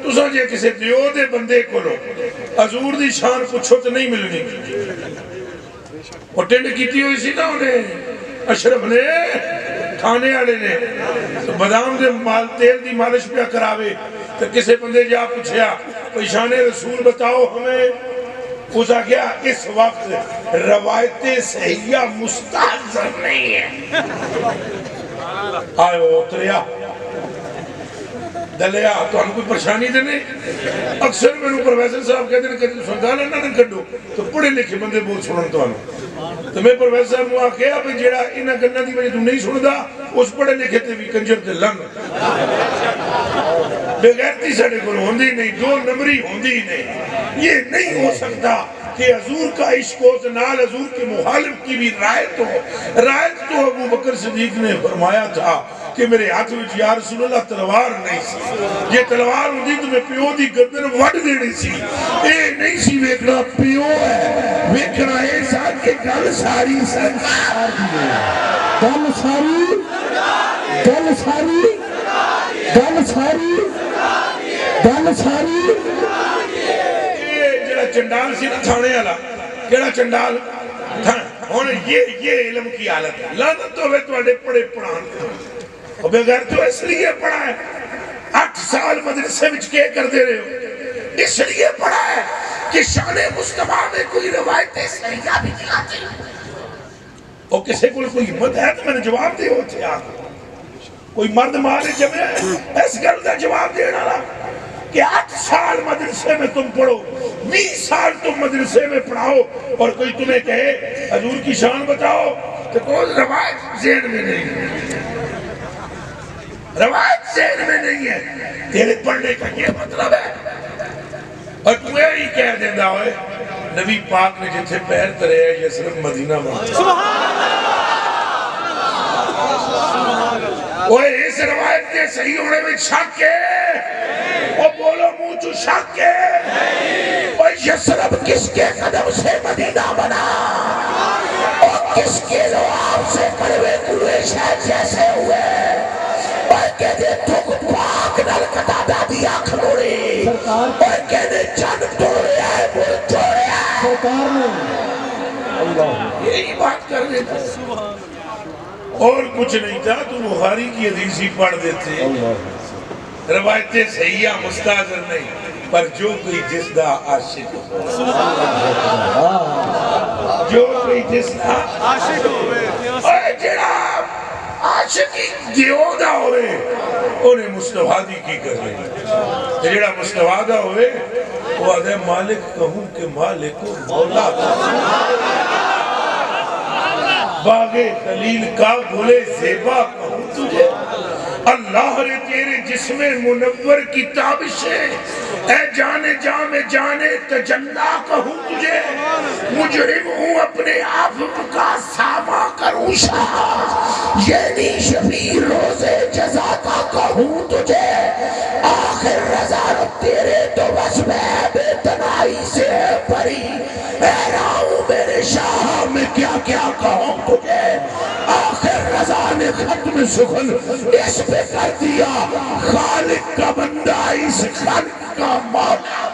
تساں جے کسے دیو دے بندے کو لو حضور دی شان پوچھو تو نہیں ملنی. وہ ٹنڈ کیتی ہوئی سی نا انہیں اشرف نے کھانے آلے نے تو بادام دے تیل دی مالش پہ کراوے تو کسے بندے جا پوچھیا شان رسول بتاؤ ہمیں. اس آگیا اس وقت روایت صحیحہ مستحضر نہیں ہے. آئے وہ اتریا دلیا تو ہم کوئی پریشانی دے نہیں. اکثر میں نے پروفیسر صاحب کہتے ہیں کہ سنگالا نہ کڈو تو پڑھے لکھے بندے بہت سنن تو ہم تو میں پروفیسر صاحب نے آکھیا کہ جیڑا انہاں گلاں دی وجہ تو نہیں سندا اس پڑھے لکھے تے بھی کنجر تے لنگ بے غیرتی ساڈے کول ہوندی نہیں, دو نمبری ہوندی نہیں. یہ نہیں ہو سکتا کہ حضور کا عشق ہو تو نال حضور کے مخالف کی بھی رائت ہو. رائت تو ابو بکر صدیق نے فرمایا تھا کہ میرے ہاتھ میں یا رسول اللہ تلوار نہیں سی, یہ تلوار ہوندی تو میں پیو دی گردن وڈ دینی سی. اے نہیں سی ویکھنا پیو ہے, ویکھنا اے ساتھ کے گل ساری سرکار دی گل ساری گل ساری گل ساری گل ساری. جڑا چنڈال سی نا تھانے والا, کیڑا چنڈال ہن یہ علم کی حالت ہے. لعنت ہوے تواڈے پڑھے پڑھان اور بغیر تو اس لیے پڑھا ہے 8 سال مدرسے وچ کے کردے رہے ہو, اس لیے پڑھا ہے کہ شان مصطفیٰ میں کوئی روایت صحیحہ بھی نہیں آتی. اور کسی کو کوئی ہمت ہے تو میں نے جواب دے ہوتے آپ کوئی مرد مارے جمعے اس گل کا جواب دینا رہا کہ 8 سال مدرسے میں تم پڑھو, 20 سال تم مدرسے میں پڑھاؤ اور کوئی تمہیں کہے حضور کی شان بتاؤ تو کوئی روایت ذہن میں نہیں ہے, روایت ذہن میں نہیں ہے. تیرے پڑھنے کا یہ مطلب ہے. اور تمہیں ہی کہہ دینا ہوئے نبی پاک نے جتھے پیر ترے ہے یہ صرف مدینہ بنتا وہ اس روایت کے صحیح ہونے میں شک ہے. اور بولو منہ چو شک ہے. اور یسرب کس کے قدم سے مدینہ بنا اور کس کے لواب سے کڑوے کڑوے شہد جیسے ہوئے. اور کہتے تھک پاک نل کتا دادی آنکھ موڑی اور کہتے جن توڑے آئے مر توڑے آئے. سرکار نے یہی بات کر دیتا اور کچھ نہیں تھا. تو بخاری کی حدیثی پڑھ دیتے, روایتیں صحیحہ مستحضر نہیں, پر جو کوئی جس دا عاشق ہو, جو کوئی جس دا عاشق ہو, اور جڑا عاشقی دیو دا ہوئے انہیں مصطفیٰ دی کی کر رہے. جڑا مصطفیٰ دا ہوئے وہ آدھے مالک کہوں کہ مالک و مولا باغ خلیل کا گلے زیبا کہوں تجھے. اللہ نے تیرے جسم منور کی تابشیں اے جانے جامے جانے تجلا کہوں تجھے. مجرم ہوں اپنے آپ کا ساما کروں شاہ, یعنی شفیع روزے جزا کا کہوں تجھے. آخر رضا تیرے تو بس میں بے تنائی سے پری حیران میرے شاہ میں کیا کیا کہوں تجھے. آخر رضا نے ختم سخن اس پہ کر دیا, خالق کا بندہ اس خلق کا مولا.